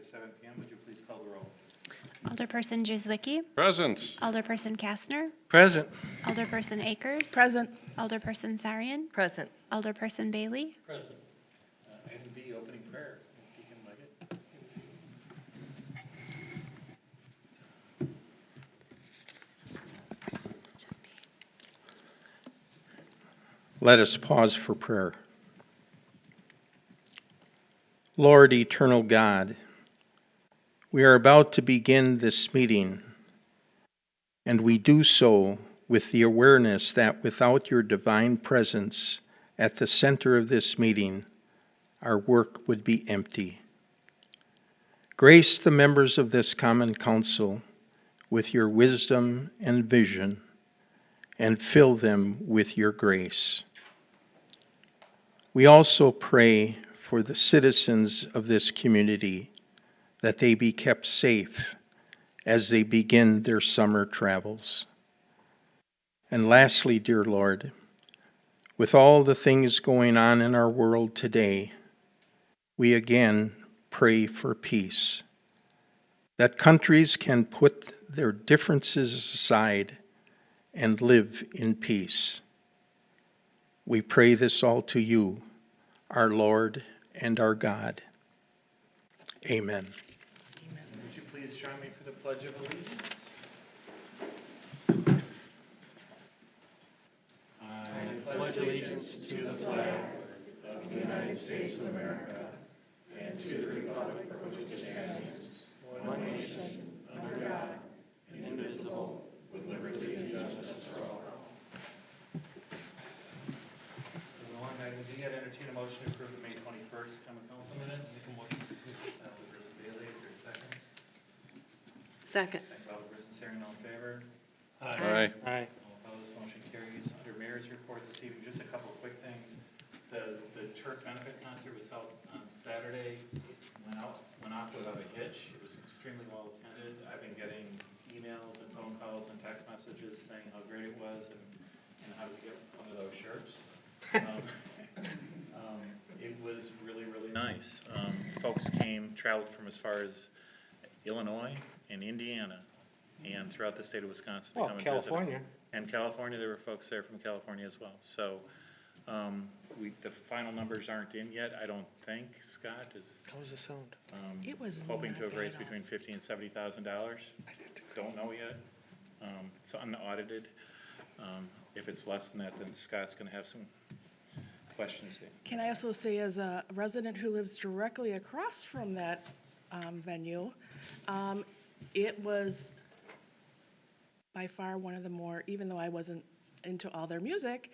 7 p.m. Would you please call the roll? Alderperson Juzwicki, Present. Alderperson Kastner, Present. Alderperson Akers, Present. Alderperson Sarian, Present. Alderperson Bailey, Item B, opening prayer. Deacon Leggett. Let us pause for prayer. Lord, eternal God, we are about to begin this meeting, and we do so with the awareness that without your divine presence at the center of this meeting, our work would be empty. Grace the members of this common council with your wisdom and vision, and fill them with your grace. We also pray for the citizens of this community that they be kept safe as they begin their summer travels. And lastly, dear Lord, with all the things going on in our world today, we again pray for peace, that countries can put their differences aside and live in peace. We pray this all to you, our Lord and our God. Amen. Would you please join me for the Pledge of Allegiance? I pledge allegiance to the flag of the United States of America and to the republic for which it stands, one nation, under God, indivisible, with liberty and justice for all. Moving along, item D, I'd entertain a motion to approve the May 21st common council minutes. Alderperson Bailey, is there a second? Second. Second by Alderperson Sarian, all in favor? Aye. Aye. All opposed, motion carries. Under Mayor's report this evening, just a couple of quick things. The Turk benefit concert was held on Saturday. Went off without a hitch. It was extremely well attended. I've been getting emails and phone calls and text messages saying how great it was and how to get one of those shirts. It was really, really nice. Folks traveled from as far as Illinois and Indiana and throughout the state of Wisconsin to come and visit us. And California, there were folks there from California as well. So the final numbers aren't in yet, I don't think. Scott is How was the sound? It was hoping to not have raised bad. between $50,000 and $70,000. Don't know yet. It's unaudited. If it's less than that, then Scott's going to have some questions. Can I also say, as a resident who lives directly across from that venue, it was by far one of the more, even though I wasn't into all their music,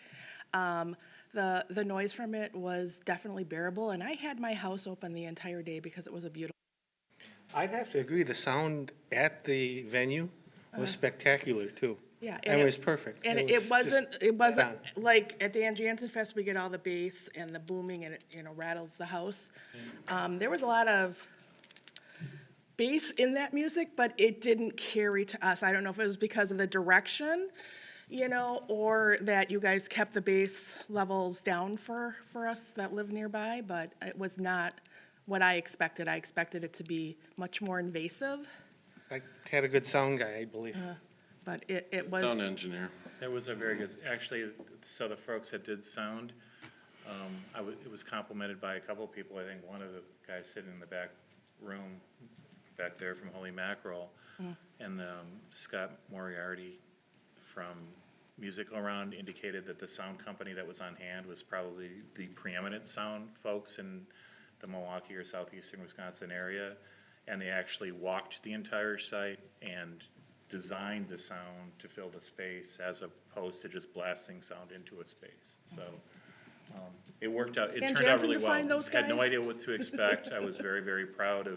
the noise from it was definitely bearable, and I had my house open the entire day because it was a beautiful. I'd have to agree, the sound at the venue was spectacular too. Yeah, And it was perfect. And was it just wasn't on. like at Dan Jansen Fest, we get all the bass and the booming and it, rattles the house. There was a lot of bass in that music, but it didn't carry to us. I don't know if it was because of the direction, or that you guys kept the bass levels down for us that live nearby, but it was not what I expected. I expected it to be much more invasive, I had a good sound guy, I believe. but it was. Sound engineer. It was a very good, actually, so the folks that did sound, it was complimented by a couple of people. I think one of the guys sitting in the back room back there from Holy Mackerel, and Scott Moriarty from Musical Round indicated that the sound company that was on hand was probably the preeminent sound folks in the Milwaukee or southeastern Wisconsin area, and they actually walked the entire site and designed the sound to fill the space as opposed to just blasting sound into a space. So it worked out. It And turned out Jansen really to well. find those Had no guys? idea what to expect. I was very, very proud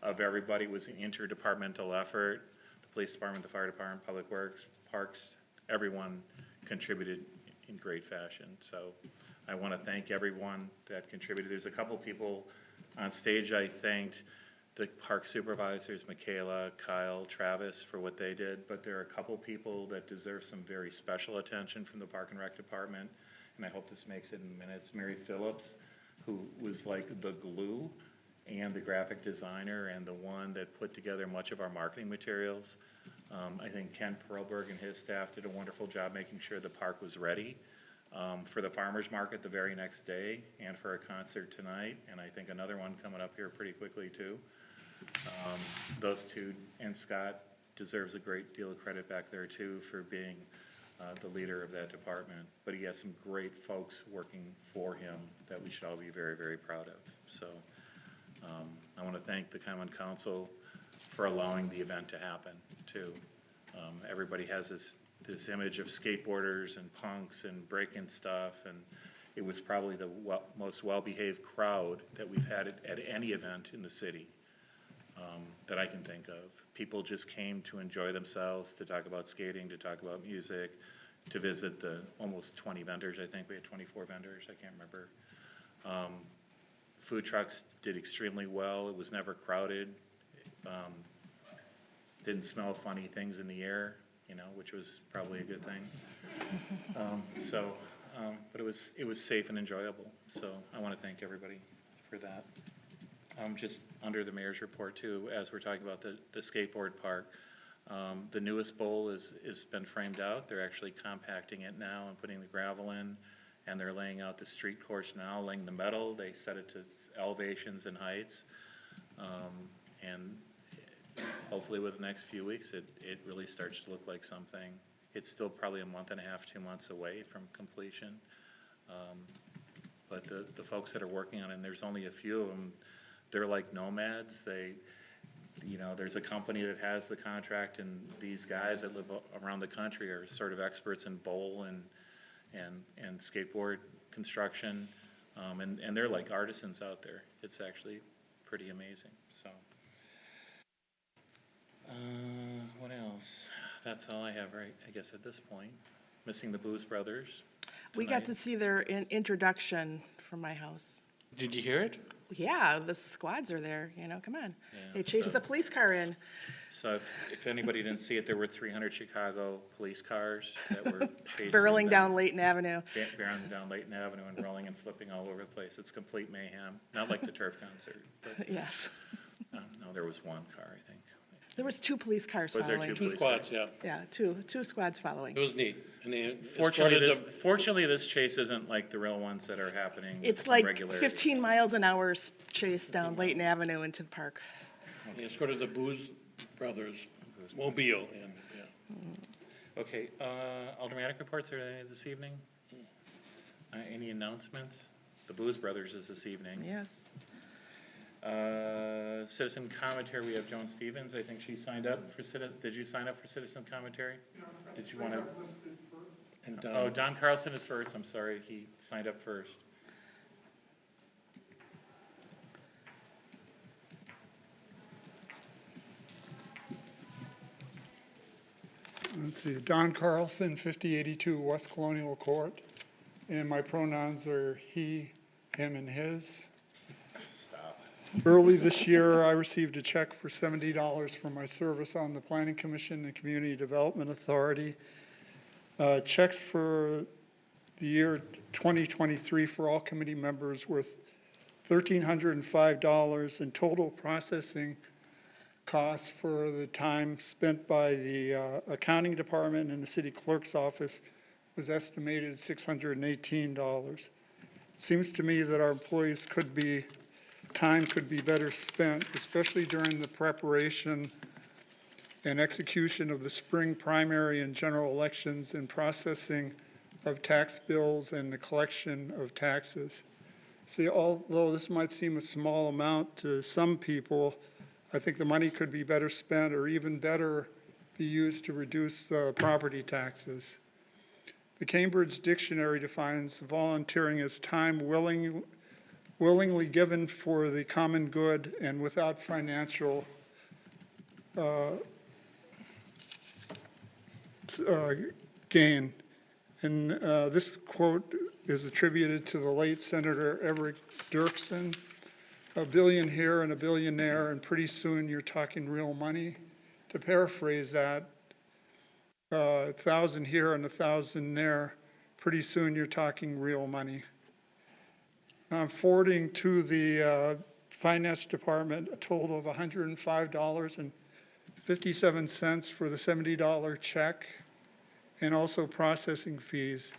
of everybody. It was an interdepartmental effort. The police department, the fire department, public works, parks, everyone contributed in great fashion. So I want to thank everyone that contributed. There's a couple people on stage I thanked. The park supervisors, Michaela, Kyle, Travis, for what they did, but there are a couple people that deserve some very special attention from the Park and Rec Department, and I hope this makes it in minutes. Mary Phillips, who was like the glue and the graphic designer and the one that put together much of our marketing materials. I think Ken Perlberg and his staff did a wonderful job making sure the park was ready for the farmer's market the very next day and for a concert tonight, and I think another one coming up here pretty quickly too. Those two, and Scott deserves a great deal of credit back there too for being the leader of that department. But he has some great folks working for him that we should all be very, very proud of. So I want to thank the Common Council for allowing the event to happen too. Everybody has this image of skateboarders and punks and breaking stuff, and it was probably the most well-behaved crowd that we've had at any event in the city that I can think of. People just came to enjoy themselves, to talk about skating, to talk about music, to visit the almost 20 vendors. I think we had 24 vendors, I can't remember. Food trucks did extremely well. It was never crowded. Didn't smell funny things in the air, you know, which was probably a good thing. But it was safe and enjoyable. So I want to thank everybody for that. Just under the mayor's report too, as we're talking about the skateboard park, the newest bowl is been framed out. They're actually compacting it now and putting the gravel in, and they're laying out the street course now, laying the metal. They set it to elevations and heights, and hopefully with the next few weeks, it really starts to look like something. It's still probably a month and a half, 2 months away from completion. But the folks that are working on it, and there's only a few of them, they're like nomads. There's a company that has the contract, and these guys that live around the country are sort of experts in bowl and skateboard construction, and they're like artisans out there. It's actually pretty amazing. So, what else? That's all I have, right? I guess at this point, missing the Booz Brothers. We got to see their introduction from my house. Did you hear it? Yeah, the squads are there, come on. Yeah, They chased so- the police car in. So if anybody didn't see it, there were 300 Chicago police cars that were chasing Barreling them. down Layton Avenue. Barreling down Layton Avenue and rolling and flipping all over the place. It's complete mayhem. Not like the Turf concert, but Yes. no, there was one car, I think. There was 2 police cars Was there following. 2 Two police squads, cars? yeah. Yeah, two squads following. It was neat. And they Fortunately, escorted fortunately, this chase isn't like the real ones that are happening. with It's some like regularity. 15 miles an hour chase down Layton Avenue into the park. They escorted the Booz Brothers mobile in, yeah. Okay, aldermanic reports, are there any this evening? Any announcements? The Booz Brothers is this evening. Yes. Citizen commentary, we have Joan Stevens. I think she signed up for did you sign up for citizen commentary? Did you want to? And Oh, Don Carlson is first. I'm sorry, he signed up first. Let's see, Don Carlson, 5082 West Colonial Court, and my pronouns are he, him, and his. Stop. Early this year, I received a check for $70 for my service on the Planning Commission and Community Development Authority. Checks for the year 2023 for all committee members worth $1,305, and total processing costs for the time spent by the accounting department and the city clerk's office was estimated at $618. It seems to me that our employees time could be better spent, especially during the preparation and execution of the spring primary and general elections and processing of tax bills and the collection of taxes. See, although this might seem a small amount to some people, I think the money could be better spent, or even better be used to reduce property taxes. The Cambridge Dictionary defines volunteering as time willingly given for the common good and without financial gain. And this quote is attributed to the late Senator Everett Dirksen. A billion here and a billion there, and pretty soon you're talking real money. To paraphrase that, 1,000 here and 1,000 there, pretty soon you're talking real money. I'm forwarding to the Finance Department a total of $105.57 for the $70 check, and also processing fees.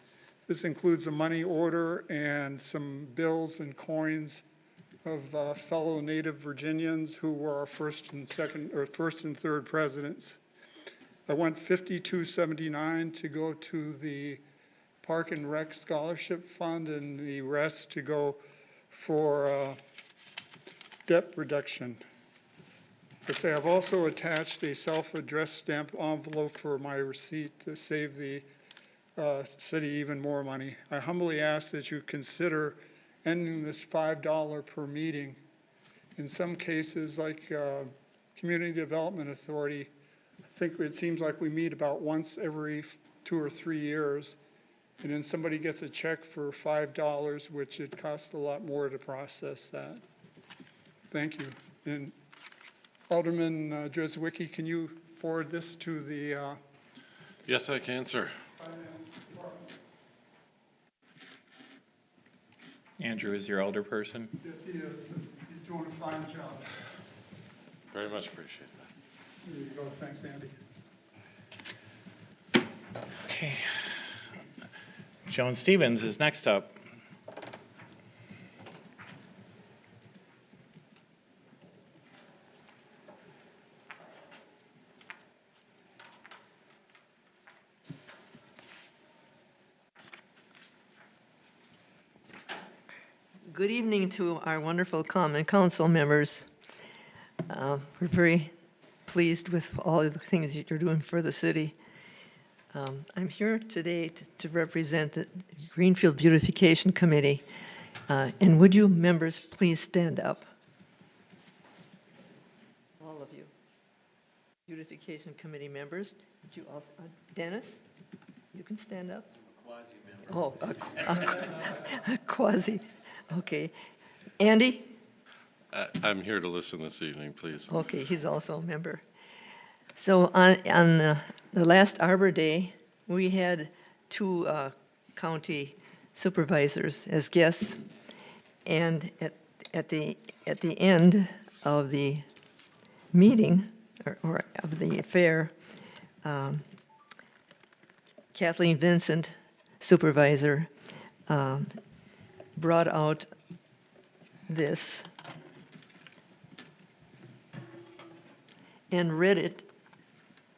This includes a money order and some bills and coins of fellow Native Virginians who were our first and third presidents. I want $52.79 to go to the Park and Rec Scholarship Fund, and the rest to go for debt reduction. Let's say I've also attached a self-addressed stamp envelope for my receipt to save the city even more money. I humbly ask that you consider ending this $5 per meeting. In some cases, like Community Development Authority, I think it seems like we meet about once every 2 or 3 years, and then somebody gets a check for $5, which it costs a lot more to process that. Thank you. And Alderman Dreswicki, can you forward this to the Yes, I can, sir. Andrew is your elder person. Yes, he is. He's doing a fine job. Very much appreciate that. There you go. Thanks, Andy. Okay. Joan Stevens is next up. Good evening to our wonderful Common Council members. We're very pleased with all of the things that you're doing for the city. I'm here today to represent the Greenfield Beautification Committee. And would you members please stand up? All of you. Beautification Committee members. Would you also, Dennis, you can stand up? Oh, a quasi. Okay. Andy? I'm here to listen this evening, please. Okay, he's also a member. So on the last Arbor Day, we had 2 county supervisors as guests, and at the end of the meeting or of the fair, Kathleen Vincent, supervisor, brought out this and read it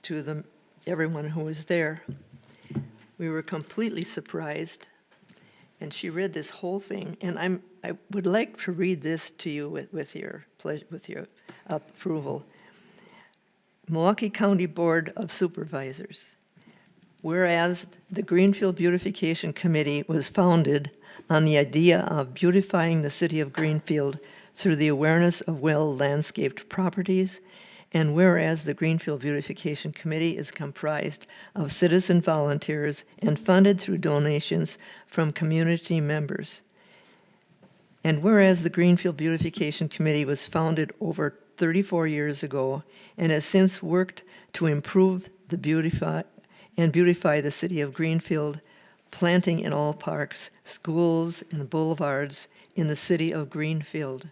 to everyone who was there. We were completely surprised, and she read this whole thing. And I would like to read this to you with your approval. Milwaukee County Board of Supervisors. Whereas the Greenfield Beautification Committee was founded on the idea of beautifying the city of Greenfield through the awareness of well-landscaped properties, and whereas the Greenfield Beautification Committee is comprised of citizen volunteers and funded through donations from community members, and whereas the Greenfield Beautification Committee was founded over 34 years ago and has since worked to improve the beautify the city of Greenfield, planting in all parks, schools, and boulevards in the city of Greenfield.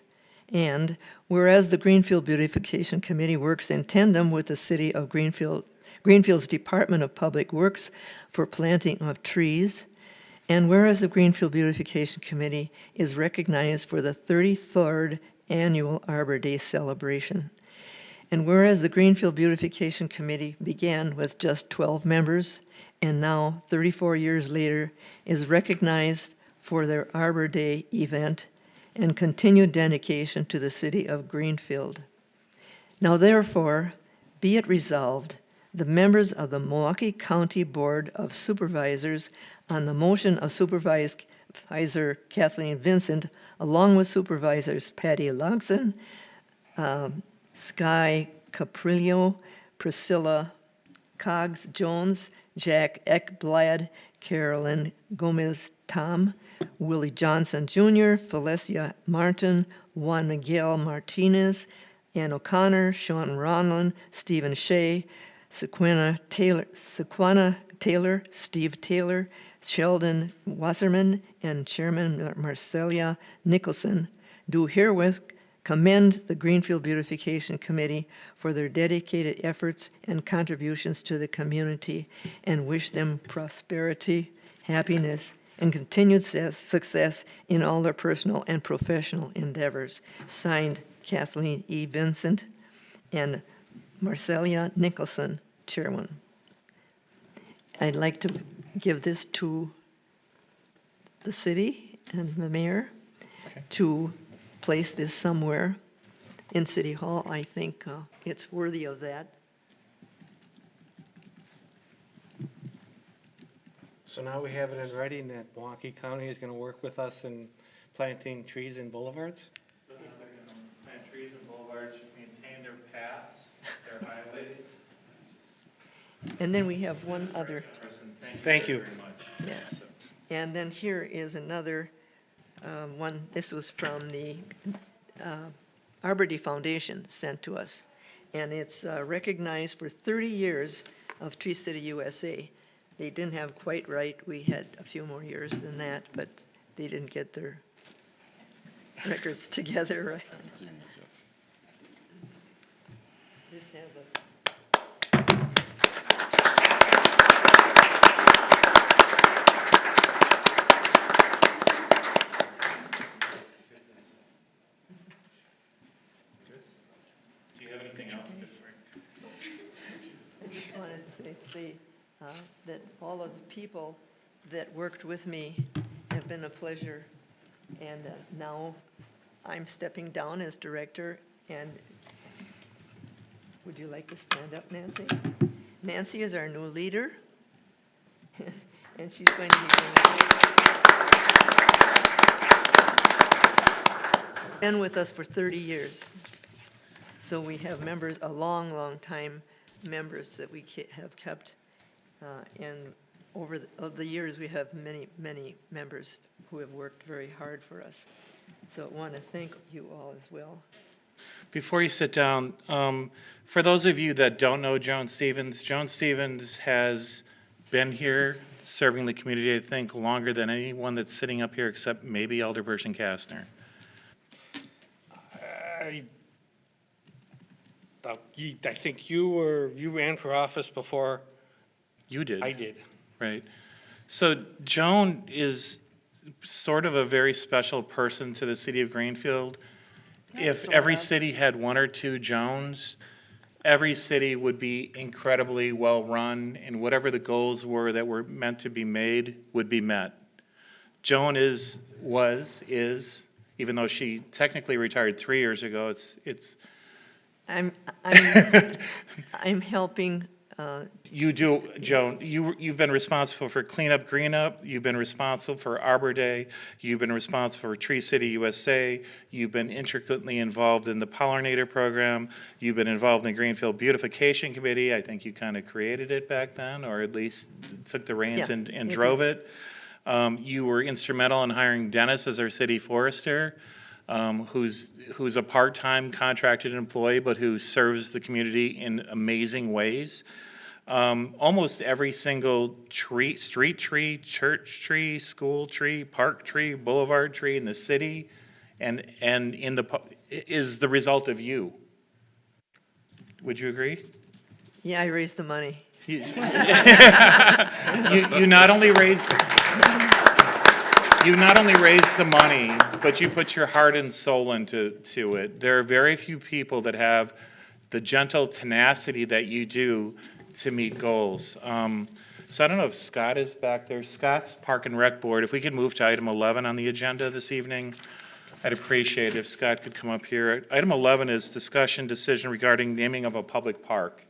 And whereas the Greenfield Beautification Committee works in tandem with the city of Greenfield's Department of Public Works for planting of trees, and whereas the Greenfield Beautification Committee is recognized for the 33rd annual Arbor Day celebration. And whereas the Greenfield Beautification Committee began with just 12 members and now, 34 years later, is recognized for their Arbor Day event and continued dedication to the city of Greenfield. Now therefore, be it resolved, the members of the Milwaukee County Board of Supervisors, on the motion of Supervisor Kathleen Vincent, along with Supervisors Patty Logson, Sky Caprillo, Priscilla Coggs Jones, Jack Ekblad, Carolyn Gomez-Tom, Willie Johnson Jr., Felicia Martin, Juan Miguel Martinez, Ann O'Connor, Sean Ronlin, Stephen Shea, Sequana Taylor, Steve Taylor, Sheldon Wasserman, and Chairman Marcelia Nicholson, do herewith commend the Greenfield Beautification Committee for their dedicated efforts and contributions to the community, and wish them prosperity, happiness, and continued success in all their personal and professional endeavors. Signed, Kathleen E. Vincent and Marcelia Nicholson, Chairman. I'd like to give this to the city and the mayor to place this somewhere in City Hall. I think it's worthy of that. So now we have it in writing that Milwaukee County is going to work with us in planting trees and boulevards? So now they're gonna plant trees and boulevards, maintain their paths, their highways. And then we have one other. Person, Thank you. very much. Yes. And then here is another one. This was from the Arbor Day Foundation sent to us. And it's recognized for 30 years of Tree City USA. They didn't have quite right. We had a few more years than that, but they didn't get their records together right. Haven't seen this yet. This has a Do you have anything else? I just wanted to say that all of the people that worked with me have been a pleasure. And now I'm stepping down as director. And would you like to stand up, Nancy? Nancy is our new leader. And she's going to be been with us for 30 years. So we have members, a long, long time members that we have kept. And over the years, we have many, many members who have worked very hard for us. So I want to thank you all as well. Before you sit down, for those of you that don't know Joan Stevens has been here serving the community, I think, longer than anyone that's sitting up here except maybe Alderperson Kastner. I think you ran for office before You did. I did. Right. So Joan is sort of a very special person to the city of Greenfield. If every city had one or two Joans, every city would be incredibly well-run, and whatever the goals were that were meant to be made would be met. Joan is, even though she technically retired 3 years ago, I'm helping. You do, Joan. You've been responsible for Clean Up, Green Up. You've been responsible for Arbor Day. You've been responsible for Tree City USA. You've been intricately involved in the pollinator program. You've been involved in the Greenfield Beautification Committee. I think you kind of created it back then, or at least took the reins Yeah, and you drove did. it. You were instrumental in hiring Dennis as our city forester, who's a part-time contracted employee, but who serves the community in amazing ways. Almost every single tree, street tree, church tree, school tree, park tree, boulevard tree in the city and in is the result of you. Would you agree? Yeah, I raised the money. You not only raised the money, but you put your heart and soul into it. There are very few people that have the gentle tenacity that you do to meet goals. So I don't know if Scott is back there. Scott's Park and Rec Board. If we could move to item 11 on the agenda this evening, I'd appreciate it if Scott could come up here. Item 11 is discussion decision regarding naming of a public park.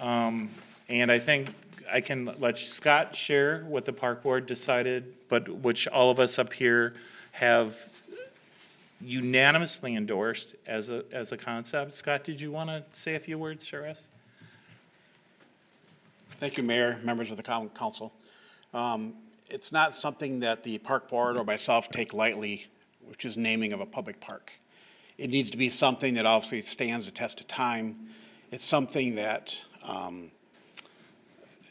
And I think I can let Scott share what the park board decided, but which all of us up here have unanimously endorsed as a concept. Scott, did you want to say a few words for us? Thank you, Mayor, members of the council. It's not something that the park board or myself take lightly, which is naming of a public park. It needs to be something that obviously stands the test of time. It's something that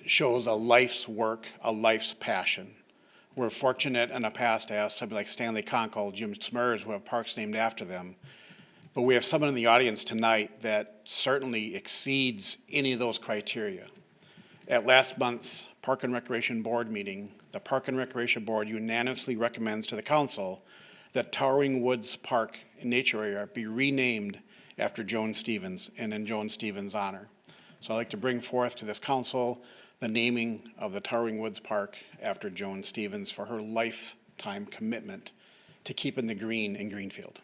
shows a life's work, a life's passion. We're fortunate in the past to have somebody like Stanley Conkle, Jim Smers, who have parks named after them. But we have someone in the audience tonight that certainly exceeds any of those criteria. At last month's Park and Recreation Board meeting, the Park and Recreation Board unanimously recommends to the council that Towering Woods Park and Nature Area be renamed after Joan Stevens and in Joan Stevens' honor. So I'd like to bring forth to this council the naming of the Towering Woods Park after Joan Stevens for her lifetime commitment to keeping the green in Greenfield.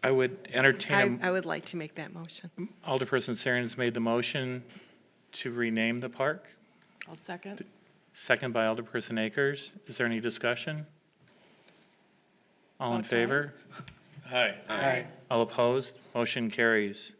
I would entertain, I would like to make that motion. Alderperson Sarian's made the motion to rename the park. I'll second. Second by Alderperson Akers. Is there any discussion? All in Okay. favor? Aye. Aye. All opposed? Motion carries.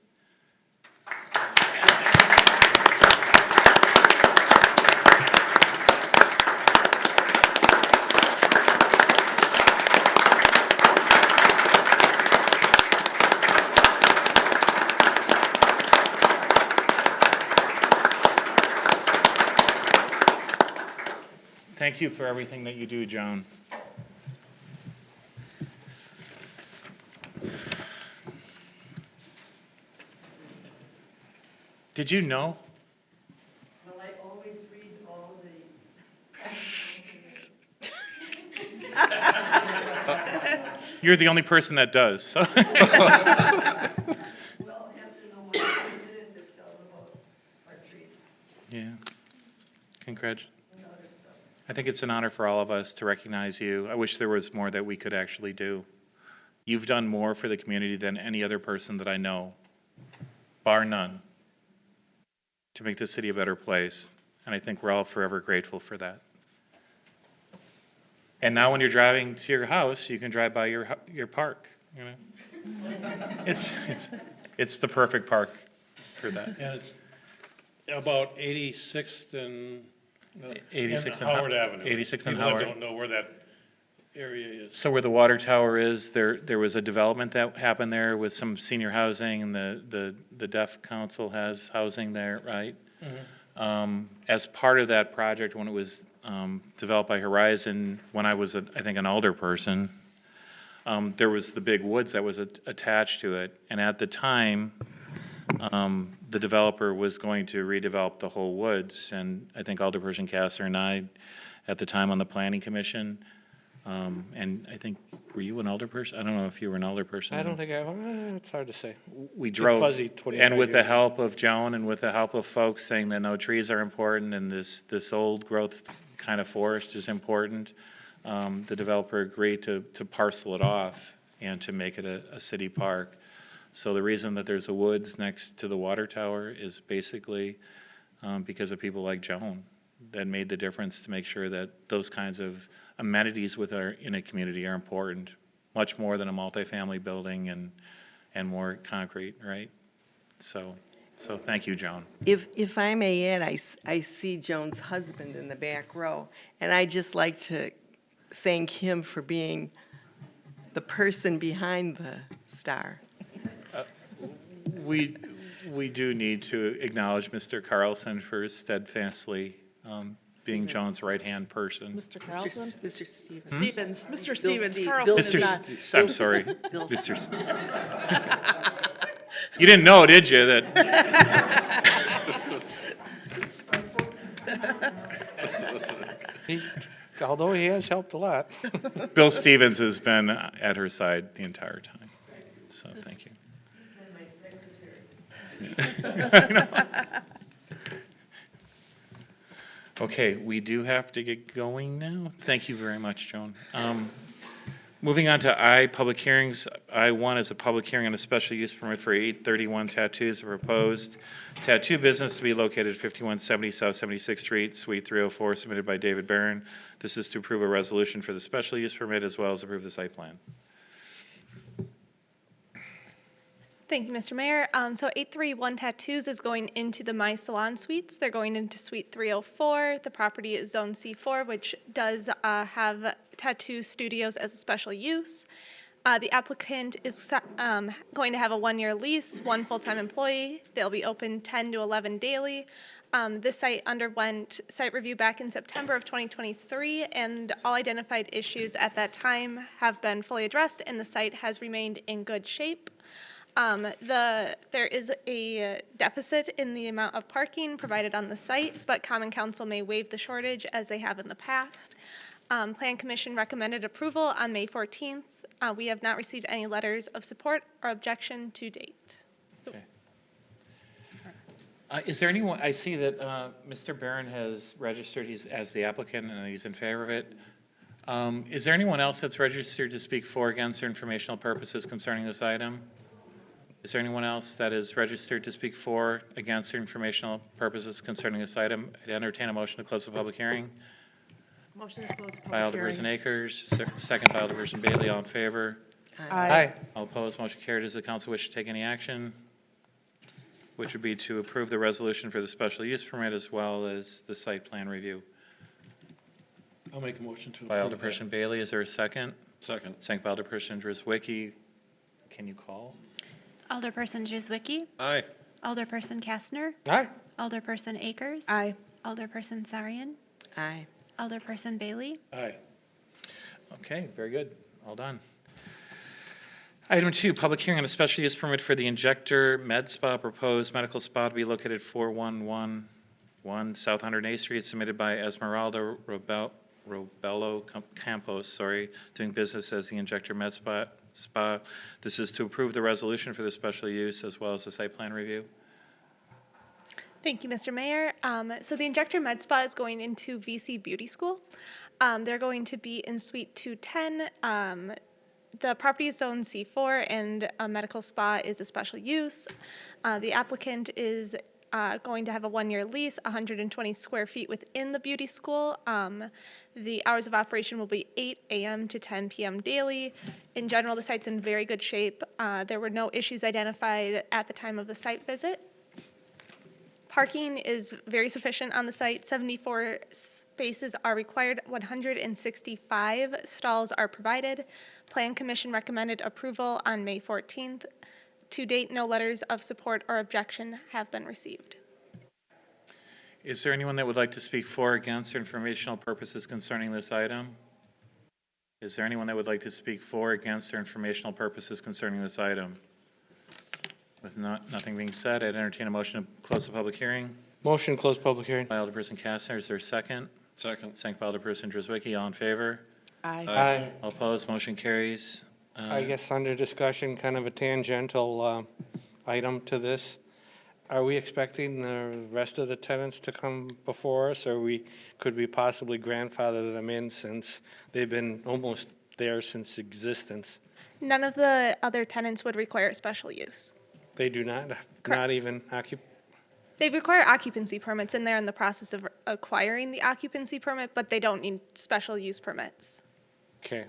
Thank you for everything that you do, Joan. Did you know? Well, I always read all the. You're the only person that does, so. Well, I have to know what it tells about our trees Yeah. Congratulations. and other stuff. I think it's an honor for all of us to recognize you. I wish there was more that we could actually do. You've done more for the community than any other person that I know, bar none, to make this city a better place. And I think we're all forever grateful for that. And now when you're driving to your house, you can drive by your park, you know? It's the perfect park for that. And it's about 86th and 86th and Howard Avenue. 86th and People that Howard. don't know where that area is. So where the water tower is, there was a development that happened there with some senior housing, and the Deaf Council has housing there, right? As part of that project, when it was developed by Horizon, when I was, I think, an alder person, there was the big woods that was attached to it. And at the time, the developer was going to redevelop the whole woods. And I think Alderperson Kastner and I, at the time on the Planning Commission, and I think, were you an alderperson? I don't know if you were an alderperson. I don't think it's hard to say. We drove, fuzzy 25 and with the years ago. help of Joan and with the help of folks saying that no, trees are important and this old growth kind of forest is important, the developer agreed to parcel it off and to make it a city park. So the reason that there's a woods next to the water tower is basically because of people like Joan that made the difference to make sure that those kinds of amenities in a community are important, much more than a multifamily building and more concrete, right? So thank you, Joan. If I may add, I see Joan's husband in the back row, and I'd just like to thank him for being the person behind the star. We do need to acknowledge Mr. Carlson for steadfastly being Joan's right-hand person. Mr. Carlson? Mr. Stevens. Stevens, Mr. Bill Stevens, Ste- Carlson Bill is Mr. not. I'm sorry, Mr. You didn't know, did you, that? Although he has helped a lot. Bill Stevens has been at her side the entire time, so thank you. Okay, we do have to get going now. Thank you very much, Joan. Moving on to I, public hearings. I-1 is a public hearing on a special use permit for 831 Tattoos, a proposed tattoo business to be located at 5170 South 76th Street, Suite 304, submitted by David Barron. This is to approve a resolution for the special use permit as well as approve the site plan. Thank you, Mr. Mayor. So 831 Tattoos is going into the My Salon Suites. They're going into Suite 304. The property is Zone C4, which does have tattoo studios as a special use. The applicant is going to have a one-year lease, one full-time employee. They'll be open 10 to 11 daily. This site underwent site review back in September of 2023, and all identified issues at that time have been fully addressed, and the site has remained in good shape. There is a deficit in the amount of parking provided on the site, but Common Council may waive the shortage as they have in the past. Plan Commission recommended approval on May 14th. We have not received any letters of support or objection to date. Is there anyone, I see that Mr. Barron has registered as the applicant and he's in favor of it. Is there anyone else that's registered to speak for, against, or informational purposes concerning this item? Is there anyone else that is registered to speak for, against, or informational purposes concerning this item? I'd entertain a motion to close the public hearing. Motion to close the By public Alderperson hearing. Akers, second by Alderperson Bailey. All in favor? Aye. All opposed, motion carried. Does the council wish to take any action? Which would be to approve the resolution for the special use permit as well as the site plan review. I'll make a motion to By approve that. Alderperson Bailey, is there a second? Second. Second by Alderperson Driswicki. Can you call? Alderperson Juzwicki, Aye. Alderperson Kastner, Aye. Alderperson Akers. Aye. Alderperson Sarian, Aye. Alderperson Bailey. Aye. Okay, very good. All done. Item 2, public hearing on a special use permit for the Injector Med Spa, proposed medical spa to be located 4111 South 108th Street, submitted by Esmeralda Robello Campos, doing business as the Injector Med Spa. This is to approve the resolution for the special use as well as the site plan review. Thank you, Mr. Mayor. So the Injector Med Spa is going into VC Beauty School. They're going to be in Suite 210. The property is Zone C4, and a medical spa is a special use. The applicant is going to have a one-year lease, 120 square feet within the beauty school. The hours of operation will be 8 a.m. to 10 p.m. daily. In general, the site's in very good shape. There were no issues identified at the time of the site visit. Parking is very sufficient on the site. 74 spaces are required. 165 stalls are provided. Plan Commission recommended approval on May 14th. To date, no letters of support or objection have been received. Is there anyone that would like to speak for, against, or informational purposes concerning this item? Is there anyone that would like to speak for, against, or informational purposes concerning this item? With nothing being said, I'd entertain a motion to close the public hearing. Motion to close public hearing. By Alderperson Kastner, is there a second? Second. Second by Alderperson Driswicki. All in favor? Aye. Aye. All opposed, motion carries. I guess under discussion, kind of a tangential item to this. Are we expecting the rest of the tenants to come before us, or could we possibly grandfather them in since they've been almost there since existence? None of the other tenants would require special use. They do not? Correct. Not even They require occupancy permits, and they're in the process of acquiring the occupancy permit, but they don't need special use permits. Okay,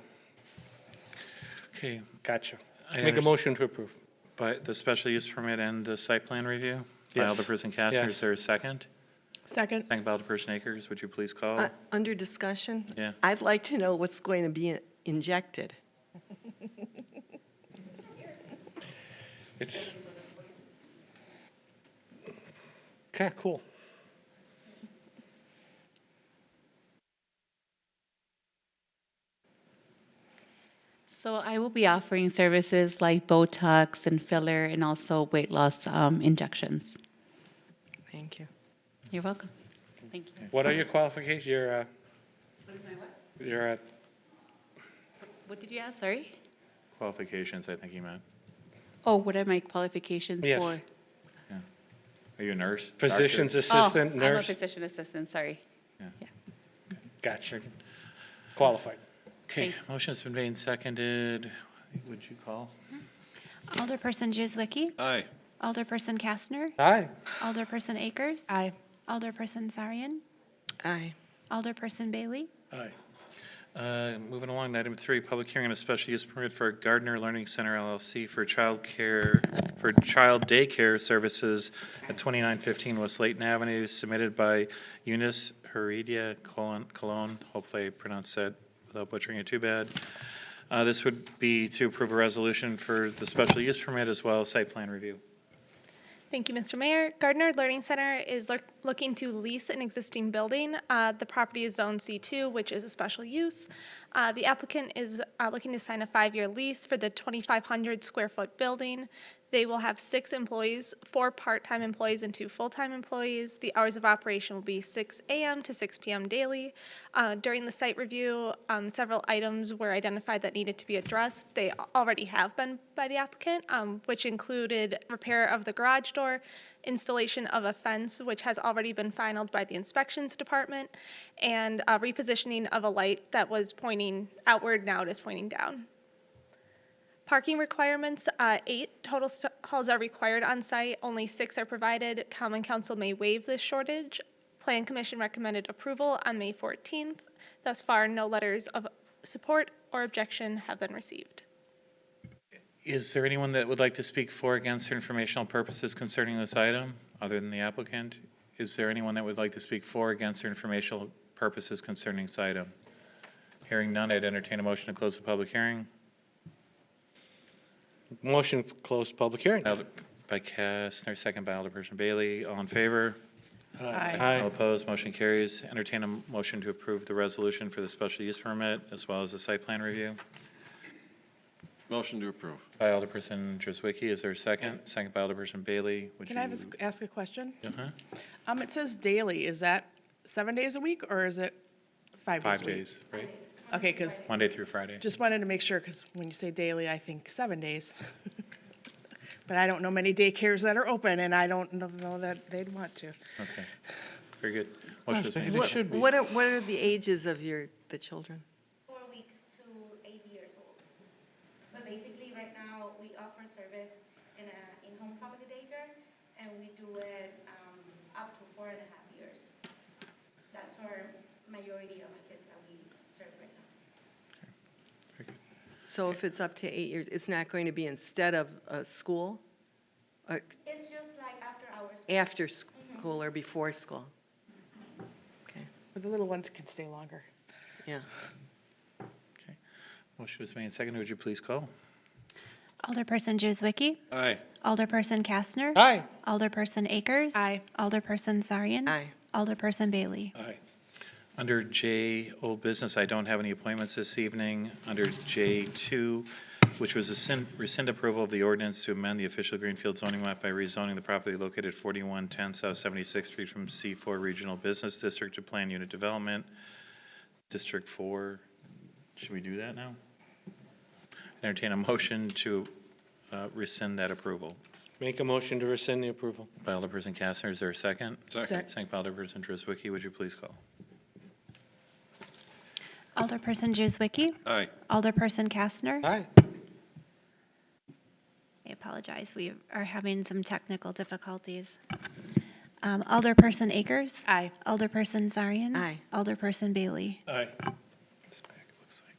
Okay, gotcha. I Make a understand. motion to approve. but the special use permit and the site plan review? By Yes. Alderperson Kastner, Yes. is there a second? Second. Second by Alderperson Akers, would you please call? Under discussion? Yeah. I'd like to know what's going to be injected. It's kind of cool. So I will be offering services like Botox and filler and also weight loss injections. Thank you. You're welcome. Thank you. What are your qualifications? You're a What did you ask? Sorry? Qualifications, I think he meant. Oh, what are my qualifications Yes. for? Are you a nurse? physician's Doctor? assistant, I'm a nurse. physician assistant, sorry. Gotcha. Qualified. Okay, Thank- motion's been made and seconded. Would you call? Alderperson Juzwicki, Aye. Alderperson Kastner, Aye. Alderperson Akers. Aye. Alderperson Sarian, Aye. Alderperson Bailey. Aye. Moving along to item 3, public hearing on a special use permit for Gardner Learning Center LLC for child daycare services at 2915 West Layton Avenue, submitted by Eunice Heredia Cologne. Hopefully I pronounced that without butchering it too bad. This would be to approve a resolution for the special use permit as well as site plan review. Thank you, Mr. Mayor. Gardner Learning Center is looking to lease an existing building. The property is Zone C2, which is a special use. The applicant is looking to sign a 5-year lease for the 2,500 square foot building. They will have 6 employees, 4 part-time employees and 2 full-time employees. The hours of operation will be 6 a.m. to 6 p.m. daily. During the site review, several items were identified that needed to be addressed. They already have been by the applicant, which included repair of the garage door, installation of a fence, which has already been finalized by the inspections department, and repositioning of a light that was pointing outward, now it is pointing down. Parking requirements, 8 total stalls are required on site, only 6 are provided. Common Council may waive this shortage. Plan Commission recommended approval on May 14th. Thus far, no letters of support or objection have been received. Is there anyone that would like to speak for or against for informational purposes concerning this item, other than the applicant? Is there anyone that would like to speak for or against for informational purposes concerning this item? Hearing none, I'd entertain a motion to close the public hearing. Motion to close public hearing. By Kastner, second by Alderperson Bailey. All in favor? Aye. All opposed, motion carries. Entertain a motion to approve the resolution for the special use permit as well as the site plan review. Motion to approve. By Alderperson Driswicki, is there a second? Second by Alderperson Bailey. Would Can I you- ask a question? Uh-huh. It says daily. Is that 7 days a week or is it 5 days 5 a week? days, right? Okay, because Monday through Friday. just wanted to make sure, because when you say daily, I think 7 days. But I don't know many daycares that are open, and I don't know that they'd want to. Okay, very good. Motion is made. It should be. What are the ages of the children? 4 weeks to 8 years old. But basically, right now, we offer service in a in-home family daycare, and we do it up to 4.5 years. That's our majority of the kids that we serve right now. Very good. So if it's up to 8 years, it's not going to be instead of school? It's just like after hours. After school or before school? Okay, But the little ones can stay longer. yeah. Okay. Motion was made and seconded. Would you please call? Alderperson Driswicki. Aye. Alderperson Kastner. Aye. Alderperson Akers. Aye. Alderperson Sarian. Aye. Alderperson Bailey. Aye. Under J, old business, I don't have any appointments this evening. Under J2, which was a rescind approval of the ordinance to amend the official Greenfield zoning map by rezoning the property located at 4110 South 76th Street from C4 Regional Business District to Plan Unit Development, District 4. Should we do that now? Entertain a motion to rescind that approval. Make a motion to rescind the approval. By Alderperson Kastner, is there a second? Second. Second by Alderperson Driswicki, would you please call? Alderperson Driswicki. Aye. Alderperson Kastner. Aye. I apologize. We are having some technical difficulties. Alderperson Akers. Aye. Alderperson Sarian. Aye. Alderperson Bailey. Aye. This back, it looks like.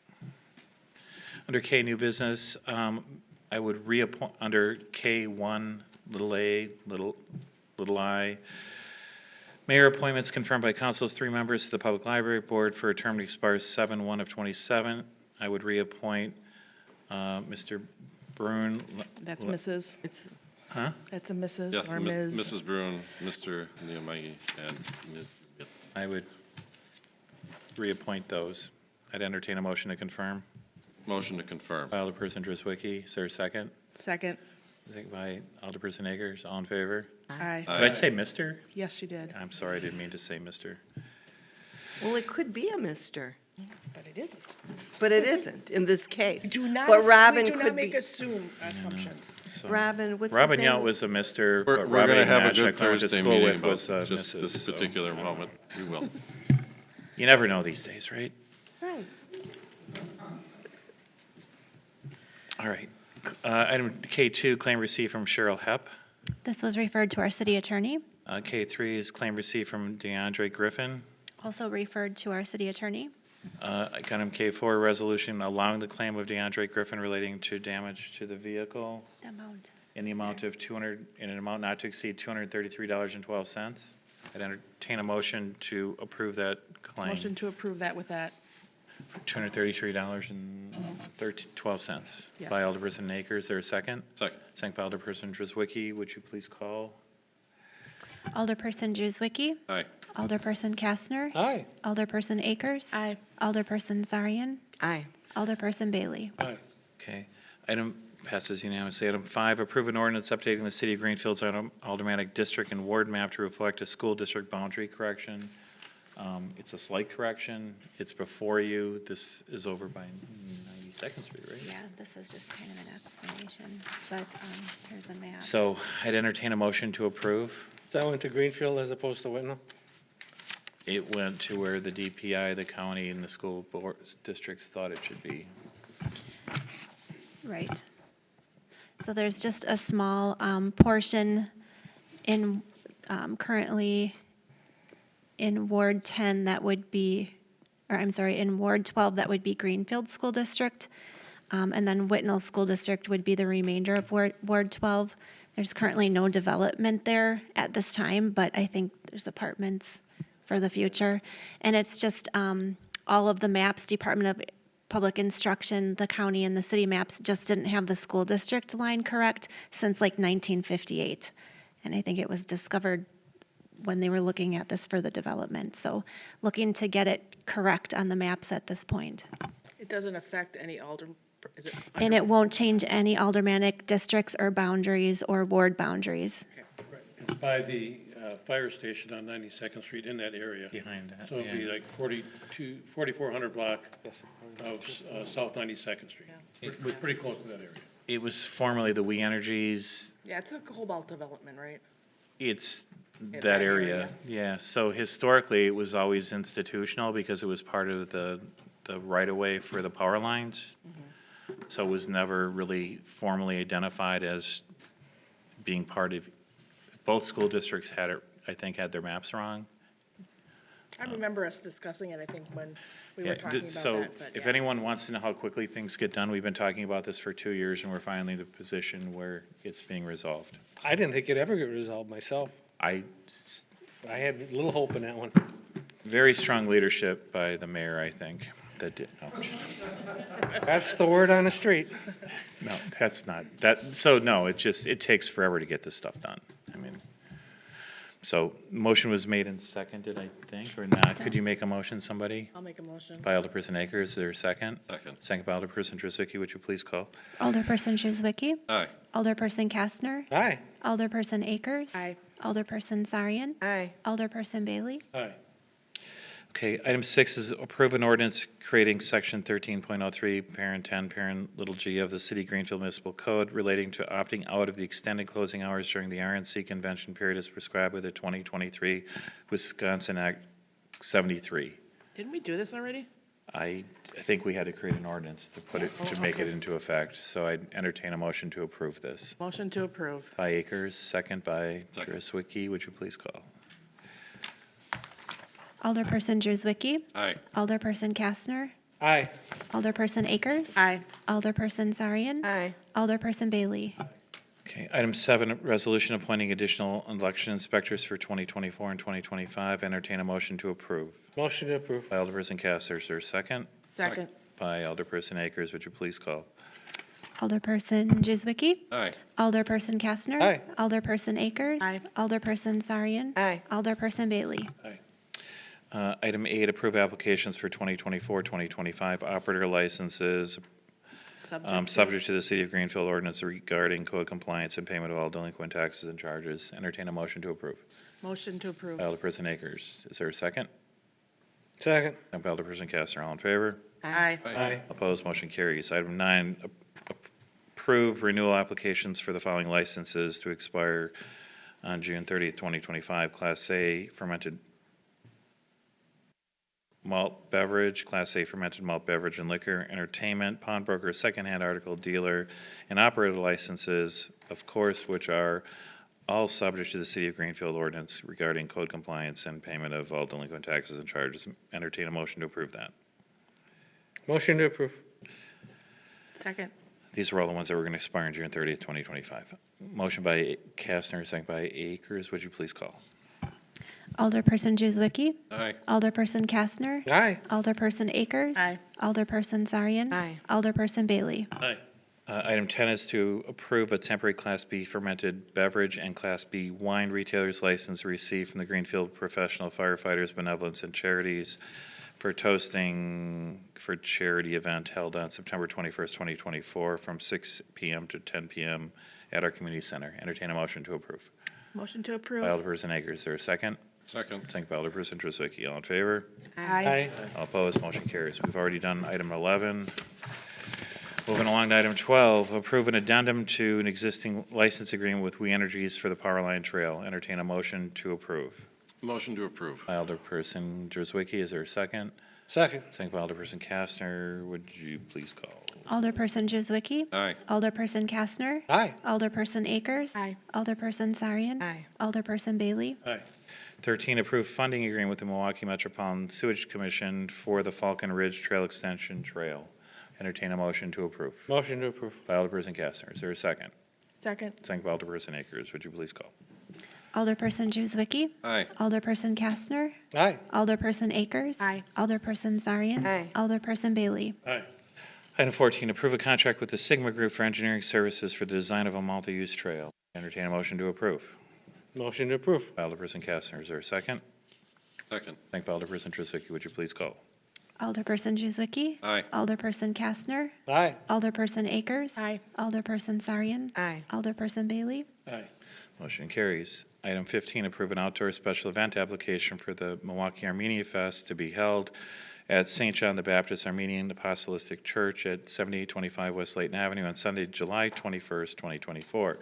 Under K, new business, I would reappoint, under K1, little a, little I, mayor appointments confirmed by council as 3 members to the Public Library Board for a term to expire 7/1 of 27. I would reappoint Mr. Brune. That's Mrs. Huh? That's a Mrs. Yes, or Ms. Mrs. Bruin, Mr. Niamagi, and Ms. I would reappoint those. I'd entertain a motion to confirm. Motion to confirm. By Alderperson Driswicki, is there a second? Second. Second by Alderperson Akers, all in favor? Aye. Aye. Did I say Mr.? Yes, you did. I'm sorry, I didn't mean to say Mr. Well, it could be a mister, But it isn't. but it isn't in this case. Do not, But Robin we do not could make be. assumptions. So- Robin, what's his Robin name? Yount was a Mr., We're but going Robin to have a Nash, I good went to Thursday school meeting with, was about just Mrs., this so- particular moment. We will. You never know these days, right? Right. All right. Item K2, claim received from Cheryl Hepp. This was referred to our city attorney. K3 is claim received from DeAndre Griffin. Also referred to our city attorney. Item K4, resolution allowing the claim of DeAndre Griffin relating to damage to the vehicle The amount. in the amount of in an amount not to exceed $233.12. I'd entertain a motion to approve that claim. Motion to approve that with that. $233.12 Yes. by Alderperson Akers. Is there a second? Second. Second by Alderperson Driswicki. Would you please call? Alderperson Juzwicki, Aye. Alderperson Kastner, Aye. Alderperson Akers, Aye. Alderperson Zarian, Aye. Alderperson Bailey. Aye. Okay. Item passes unanimously. Item 5, approve an ordinance updating the City of Greenfield's aldermanic district and ward map to reflect a school district boundary correction. It's a slight correction. It's before you. This is over by 92nd Street, right? Yeah, this is just kind of an explanation, but here's a map. So I'd entertain a motion to approve. That went to Greenfield as opposed to Whitnall? It went to where the DPI, the county, and the school board districts thought it should be. Right. So there's just a small portion in, currently in Ward 10 that would be, or I'm sorry, in Ward 12 that would be Greenfield School District. And then Whitnall School District would be the remainder of Ward 12. There's currently no development there at this time, but I think there's apartments for the future. And it's just all of the maps, Department of Public Instruction, the county and the city maps just didn't have the school district line correct since like 1958. And I think it was discovered when they were looking at this for the development. So looking to get it correct on the maps at this point. It doesn't affect any is it? And it won't change any aldermanic districts or boundaries or ward boundaries. It's by the fire station on 92nd Street in that area. Behind that, So it'd be yeah. like 4400 block of South 92nd Street. We're pretty close to that area. It was formerly the We Energies. Yeah, it's a Cobalt development, right? It's that that area. area, yeah. So historically, it was always institutional because it was part of the right-of-way for the power lines. So it was never really formally identified as being part of, both school districts had it, I think, had their maps wrong. I remember us discussing it, I think, when we were Yeah, talking about so that, but if yeah. anyone wants to know how quickly things get done, we've been talking about this for 2 years, and we're finally in the position where it's being resolved. I didn't think it'd ever get resolved myself. I had little hope in that one. Very strong leadership by the mayor, I think, that did, no. That's the word on the street. No, that's not, so no, it takes forever to get this stuff done. I mean, so motion was made and seconded, I think, or not? Could you make a motion, somebody? I'll make a motion. By Alderperson Akers, is there a second? Second. Second by Alderperson Driswicky, would you please call? Alderperson Juzwicki, Aye. Alderperson Kastner, Aye. Alderperson Akers. Aye. Alderperson Zarian, Aye. Alderperson Bailey. Aye. Okay, item 6 is approve an ordinance creating section 13.03, parent 10, parent little g of the City Greenfield Municipal Code relating to opting out of the extended closing hours during the RNC convention period as prescribed by the 2023 Wisconsin Act 73. Didn't we do this already? I think we had to create an ordinance to put it, to make it into effect, so I'd entertain a motion to approve this. Motion to approve. By Akers, second by Second. Driswicky, would you please call? Alderperson Juzwicki, Aye. Alderperson Kastner, Aye. Alderperson Akers. Aye. Alderperson Zarian, Aye. Alderperson Bailey. Okay, item 7, resolution appointing additional election inspectors for 2024 and 2025. Entertain a motion to approve. Motion to approve. By Alderperson Caster, is there a second? Second. By Alderperson Akers, would you please call? Alderperson Juzwicki, Aye. Alderperson Kastner. Aye. Alderperson Akers. Aye. Alderperson Zarian. Aye. Alderperson Bailey. Aye. Item 8, approve applications for 2024, 2025 operator licenses, subject to the City of Greenfield ordinance regarding code compliance and payment of all delinquent taxes and charges. Entertain a motion to approve. Motion to approve. By Alderperson Akers, is there a second? Second. And by Alderperson Caster, all in favor? Aye. Aye. Opposed, motion carries. Item 9, approve renewal applications for the following licenses to expire on June 30th, 2025. Class A fermented malt beverage, Class A fermented malt beverage and liquor, entertainment, pawnbroker, secondhand article dealer, and operator licenses, of course, which are all subject to the City of Greenfield ordinance regarding code compliance and payment of all delinquent taxes and charges. Entertain a motion to approve that. Motion to approve. Second. These are all the ones that were going to expire on June 30th, 2025. Motion by Kastner, second by Akers. Would you please call? Alderperson Juzwicki, Aye. Alderperson Kastner. Aye. Alderperson Akers. Aye. Alderperson Zarian. Aye. Alderperson Bailey. Aye. Item 10 is to approve a temporary Class B fermented beverage and Class B wine retailer's license received from the Greenfield Professional Firefighters Benevolence and Charities for toasting for charity event held on September 21st, 2024, from 6 p.m. to 10 p.m. at our community center. Entertain a motion to approve. Motion to approve. By Alderperson Akers, is there a second? Second. Second by Alderperson Draswicki. All in favor? Aye. All opposed, motion carries. We've already done item 11. Moving along to item 12, approve an addendum to an existing license agreement with We Energies for the Powerline Trail. Entertain a motion to approve. Motion to approve. By Alderperson Draswicki, is there a second? Second. Second by Alderperson Kastner. Would you please call? Alderperson Juzwicki. Aye. Alderperson Kastner. Aye. Alderperson Akers. Aye. Alderperson Sarian. Aye. Alderperson Bailey. Aye. 13, approve funding agreement with the Milwaukee Metropolitan Sewage Commission for the Falcon Ridge Trail Extension Trail. Entertain a motion to approve. Motion to approve. By Alderperson Kastner, is there a second? Second. Second by Alderperson Akers. Would you please call? Alderperson Juzwicki. Aye. Alderperson Kastner. Aye. Alderperson Akers. Aye. Alderperson Sarian. Aye. Alderperson Bailey. Aye. Item 14, approve a contract with the Sigma Group for engineering services for the design of a multi-use trail. Entertain a motion to approve. Motion to approve. By Alderperson Kastner, is there a second? Second. Second by Alderperson Draswicki. Would you please call? Alderperson Juzwicki. Aye. Alderperson Kastner. Aye. Alderperson Akers. Aye. Alderperson Sarian. Aye. Alderperson Bailey. Aye. Motion carries. Item 15, approve an outdoor special event application for the Milwaukee Armenia Fest to be held at St. John the Baptist Armenian Apostolic Church at 7825 West Layton Avenue on Sunday, July 21st, 2024.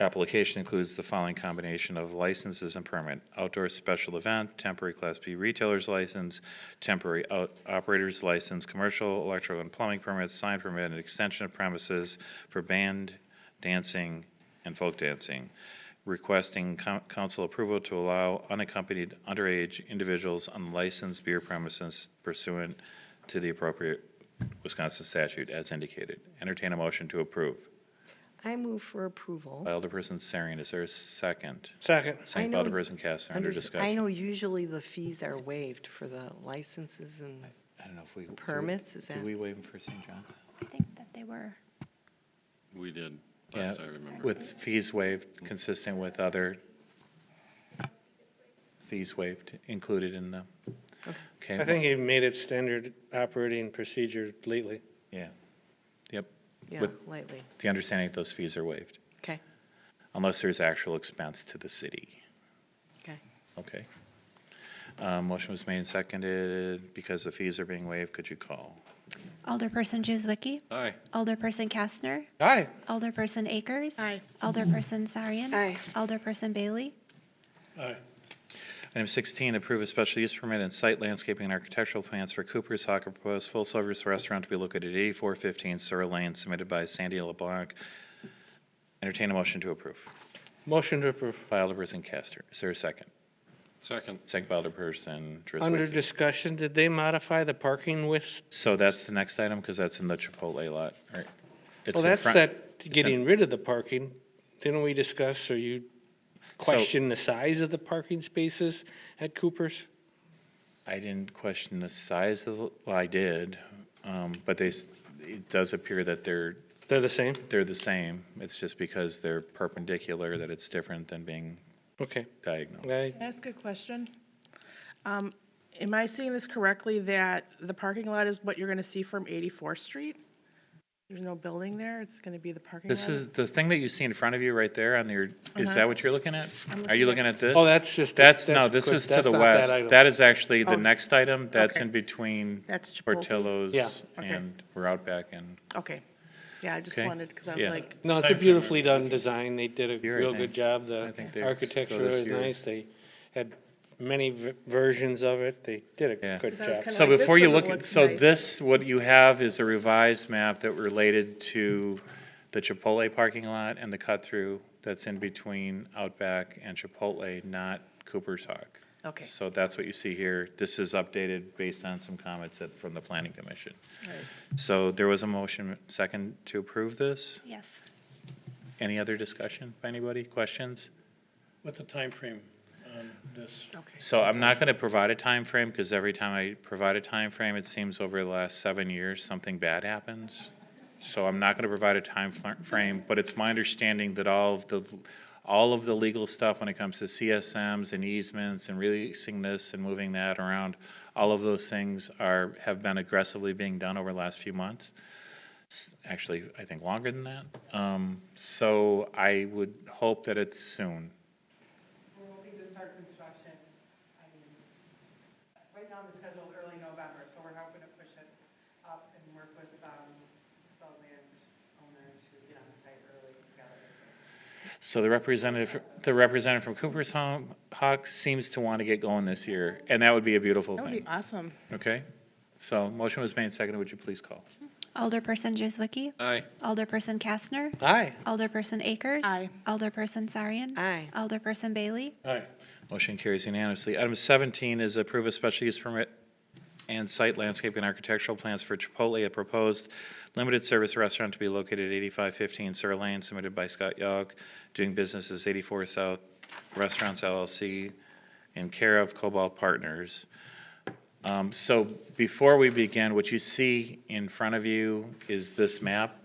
Application includes the following combination of licenses and permit: outdoor special event, temporary Class B retailer's license, temporary operator's license, commercial, electrical, and plumbing permits, sign permit, and extension of premises for band, dancing, and folk dancing. Requesting council approval to allow unaccompanied underage individuals on licensed beer premises pursuant to the appropriate Wisconsin statute as indicated. Entertain a motion to approve. I move for approval. By Alderperson Sarian, is there a second? Second. Second by Alderperson Kastner, under I discussion. know usually the fees are waived for the licenses and I don't know if we. permits, is that? Did we waive them for St. John? I think that they were. We did, Yeah, last I remember. with fees waived, consistent with other fees waived included in the, okay. I think he made it standard operating procedure lately. Yeah, yep. Yeah, With lightly. the understanding that those fees are waived, Okay, unless there's actual expense to the city. okay. Okay. Motion was made and seconded. Because the fees are being waived, could you call? Alderperson Juzwicki. Aye. Alderperson Kastner. Aye. Alderperson Akers. Aye. Alderperson Sarian. Aye. Alderperson Bailey. Aye. Item 16, approve a special use permit and site landscaping and architectural plans for Cooper's Hawker proposed full-service restaurant to be located at 8415 Sur Lane, submitted by Sandy LeBlanc. Entertain a motion to approve. Motion to approve. By Alderperson Kastner. Is there a second? Second. Second by Alderperson Under Draswicki. discussion, did they modify the parking width? So that's the next item, because that's in the Chipotle lot, right? It's Well, in that's front- that, it's in- getting rid of the parking. Didn't we discuss, or you question the size of the parking spaces at Cooper's? I didn't question the size of, well, I did, but it does appear that They're the same? they're the same. It's just because they're perpendicular that it's different than being Okay. diagonal. I- Can I ask a question? Am I seeing this correctly, that the parking lot is what you're going to see from 84th Street? There's no building there, it's going to be the parking lot? This is, the thing that you see in front of you right there on your, is that what you're looking at? I'm Are you looking looking at this? Oh, that's just. No, this quick. is to That's the not that west. item. That is actually the Oh, next item. That's okay. in between That's Chipotle? Portillo's Yeah. Okay. and we're out back and, Okay. Yeah, I just Okay. wanted, because I was Yeah. like, No, it's a beautifully done design. They did a Here, I real think. good job. I The think they architecture go this was year. nice. They had many versions of it. They did a Yeah. good Because I was job. kinda So like, before this you doesn't look, look at so nice. this, what you have is a revised map that related to the Chipotle parking lot and the cut-through that's in between Outback and Chipotle, not Cooper's Hawk. okay. So that's what you see here. This is updated based on some comments from the Planning Commission. Right. So there was a motion, second, to approve this. Yes. Any other discussion by anybody? Questions? What's the time frame on this? Okay. So I'm not going to provide a time frame because every time I provide a time frame, it seems over the last 7 years, something bad happens. So I'm not going to provide a time frame, but it's my understanding that all of the legal stuff when it comes to CSMs and easements and releasing this and moving that around, all of those things have been aggressively being done over the last few months. Actually, I think longer than that. So I would hope that it's soon. We're hoping to start construction, right now the schedule's early November, so we're hoping to push it up and work with the land owner to get on the site early together. So the representative from Cooper's Hawk seems to want to get going this year, and that would be a beautiful That would thing. be awesome. Okay? So motion was made and seconded. Would you please call? Alderperson Juzwicki. Aye. Alderperson Kastner. Aye. Alderperson Akers. Aye. Alderperson Sarian. Aye. Alderperson Bailey. Aye. Motion carries unanimously. Item 17 is approve a special use permit and site landscape and architectural plans for Chipotle, a proposed limited service restaurant to be located at 8515 Sur Lane, submitted by Scott Yogg, doing business as 84 South Restaurants LLC, in care of Cobalt Partners. So before we begin, what you see in front of you is this map.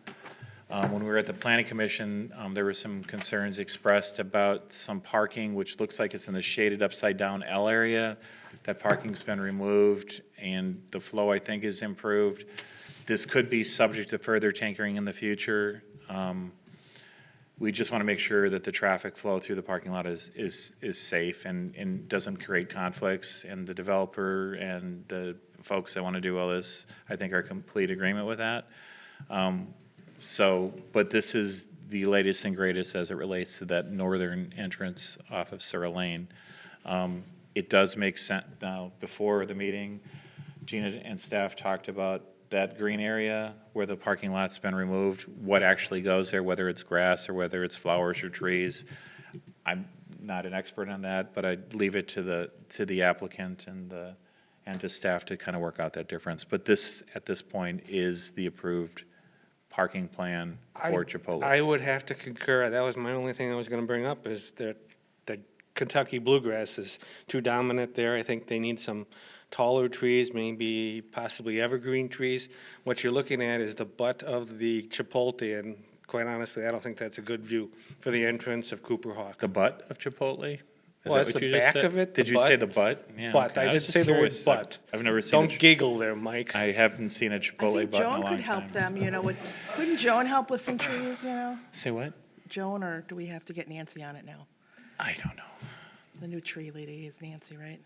When we were at the Planning Commission, there were some concerns expressed about some parking, which looks like it's in the shaded upside-down L area. That parking's been removed, and the flow, I think, is improved. This could be subject to further tinkering in the future. We just want to make sure that the traffic flow through the parking lot is safe and doesn't create conflicts. And the developer and the folks that want to do all this, I think, are in complete agreement with that. But this is the latest and greatest as it relates to that northern entrance off of Sur Lane. It does make sense. Now, before the meeting, Gina and staff talked about that green area where the parking lot's been removed, what actually goes there, whether it's grass or whether it's flowers or trees. I'm not an expert on that, but I'd leave it to the applicant and to staff to kind of work out that difference. But this, at this point, is the approved parking plan for Chipotle. I would have to concur. That was my only thing I was going to bring up, is that the Kentucky bluegrass is too dominant there. I think they need some taller trees, maybe possibly evergreen trees. What you're looking at is the butt of the Chipotle, and quite honestly, I don't think that's a good view for the entrance of Cooper Hawk. The butt of Chipotle? Is Well, that that's what the you just back said? of it, Did the you say butt. the butt? Yeah, Butt. okay. I was did just say the word curious. butt. I've never seen Don't giggle there, Mike. I haven't seen a I Chipotle think butt in a Joan long could help time. them, couldn't Joan help with some trees, Say what? Joan, or do we have to get Nancy on it now? I don't know. The new tree lady is Nancy, right?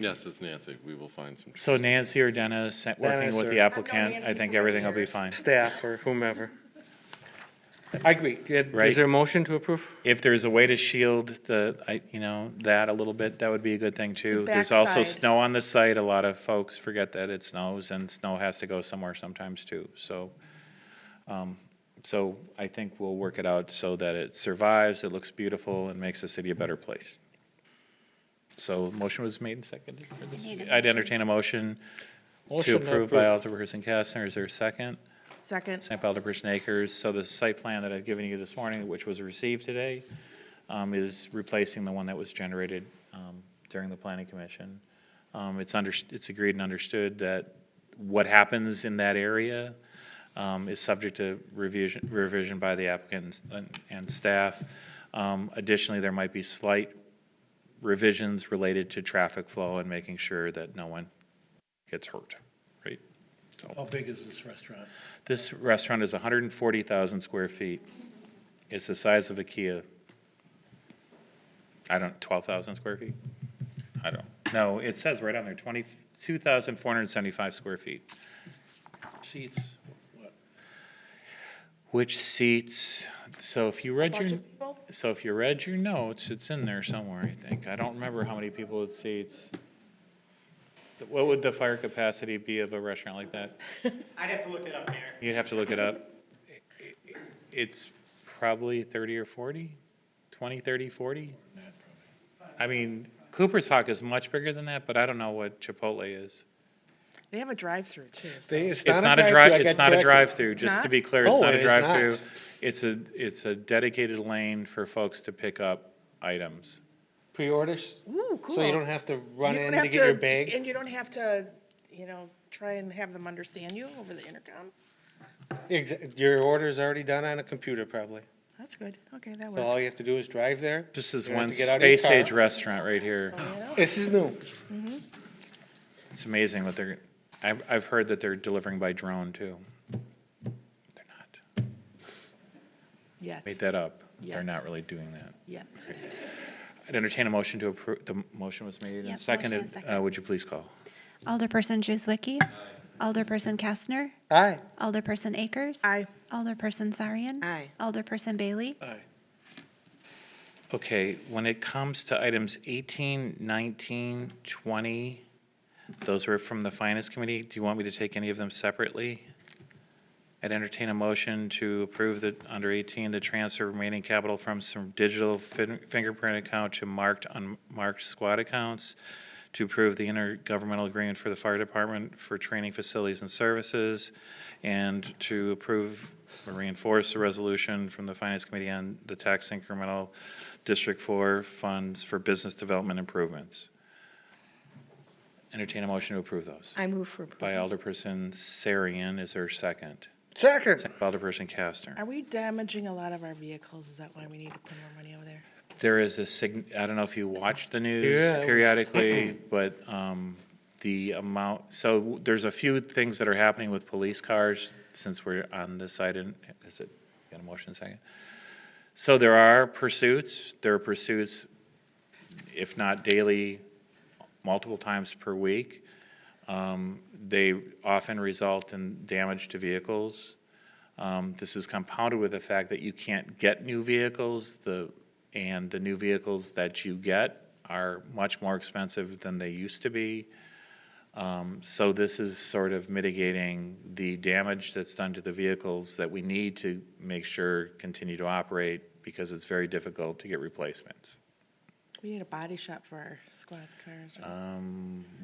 Yes, it's Nancy. We will find some. So Nancy or Dennis, working Dennis with or- the applicant, I Nancy think for everything will be years. fine. Staff or whomever. I agree. Right. Is there a motion to approve? If there's a way to shield that a little bit, that would be a good thing too. The There's also backside. snow on the site. A lot of folks forget that it snows and snow has to go somewhere sometimes too. So I think we'll work it out so that it survives, it looks beautiful, and makes the city a better place. So motion was made and seconded for this. need a I'd motion. entertain a motion to Motion to approve by Alderperson Kastner. Is there a second? Second. Second by Alderperson Akers. So the site plan that I've given you this morning, which was received today, is replacing the one that was generated during the planning commission. It's agreed and understood that what happens in that area is subject to revision by the applicant and staff. Additionally, there might be slight revisions related to traffic flow and making sure that no one gets hurt, right? How big is this restaurant? This restaurant is 140,000 square feet. It's the size of a Kia. 12,000 square feet? I don't, no, it says right on there, 22,475 square feet. Seats, what? Which seats, so if you read Bunch your, of people? so if you read your notes, it's in there somewhere, I think. I don't remember how many people it seats. What would the fire capacity be of a restaurant like that? I'd have to look it up, Mayor. You'd have to look it up. It's probably 30 or 40, 20, 30, 40. I mean, Cooper's Hawk is much bigger than that, but I don't know what Chipotle is. They have a drive-through too. So. It's not a drive-through, just to be clear, it's Oh, not a it is not. drive-through. It's a dedicated lane for folks to pick up items. Pre-orders? Ooh, cool. So you don't have to run You don't in have to get your bag? And you don't have to, try and have them understand you over the intercom. Your order's already done on a computer, probably. That's good. Okay, that So all works. you have to do is drive there. This is You don't have one to get out of your space age car. restaurant right here. This is new. It's amazing what they're, I've heard that they're delivering by drone too. They're not. Yet, Made that up. They're Yet. not really doing that. yet. I'd entertain a motion to approve, the motion was made Yep, and motion seconded. and second. Would you please call? Alderperson Juzwicki. Alderperson Kastner. Aye. Alderperson Akers. Aye. Alderperson Sarian. Aye. Alderperson Bailey. Aye. Okay, when it comes to items 18, 19, 20, those were from the Finance Committee. Do you want me to take any of them separately? I'd entertain a motion to approve the, under 18, the transfer of remaining capital from some digital fingerprint account to marked, unmarked squad accounts, to approve the intergovernmental agreement for the fire department for training facilities and services, and to approve or reinforce the resolution from the Finance Committee on the tax incremental District 4 funds for business development improvements. Entertain a motion to approve those. I move for By approval. Alderperson Sarian, is there a second? Second. Second by Alderperson Kastner. Are we damaging a lot of our vehicles? Is that why we need to put more money over there? There is I don't know if you watch the news Yeah, it was- periodically, but the amount, so there's a few things that are happening with police cars, since we're on this side, and is it, got a motion second? So there are pursuits, if not daily, multiple times per week. They often result in damage to vehicles. This is compounded with the fact that you can't get new vehicles, and the new vehicles that you get are much more expensive than they used to be. So this is sort of mitigating the damage that's done to the vehicles that we need to make sure continue to operate, because it's very difficult to get replacements. We need a body shop for our squad's cars.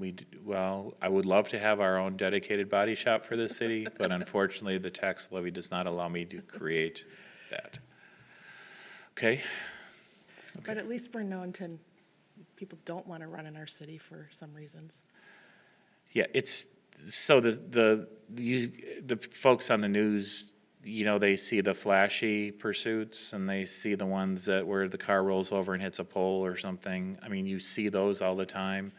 Right? Well, I would love to have our own dedicated body shop for this city, but unfortunately, the tax levy does not allow me to create that. Okay? But at least we're known to, people don't want to run in our city for some reasons. Yeah, it's, so the folks on the news, you know, they see the flashy pursuits, and they see the ones that where the car rolls over and hits a pole or something. I mean, you see those all the time.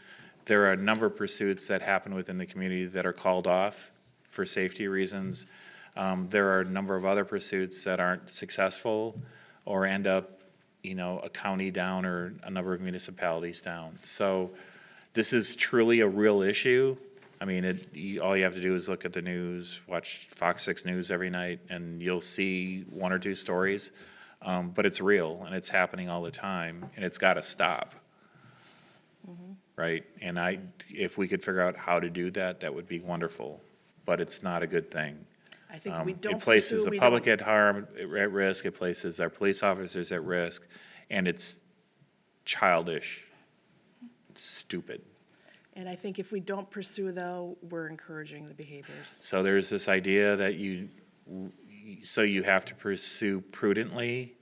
There are a number of pursuits that happen within the community that are called off for safety reasons. There are a number of other pursuits that aren't successful or end up, you know, a county down or a number of municipalities down. So this is truly a real issue. I mean, all you have to do is look at the news, watch Fox 6 News every night, and you'll see one or two stories. But it's real, and it's happening all the time, and it's got to stop. Right? And if we could figure out how to do that, that would be wonderful. But it's not a good thing. I think if we don't It places pursue, the we public don't. at risk, it places our police officers at risk, and it's childish, stupid. And I think if we don't pursue, though, we're encouraging the behaviors. So there's this idea that you have to pursue prudently.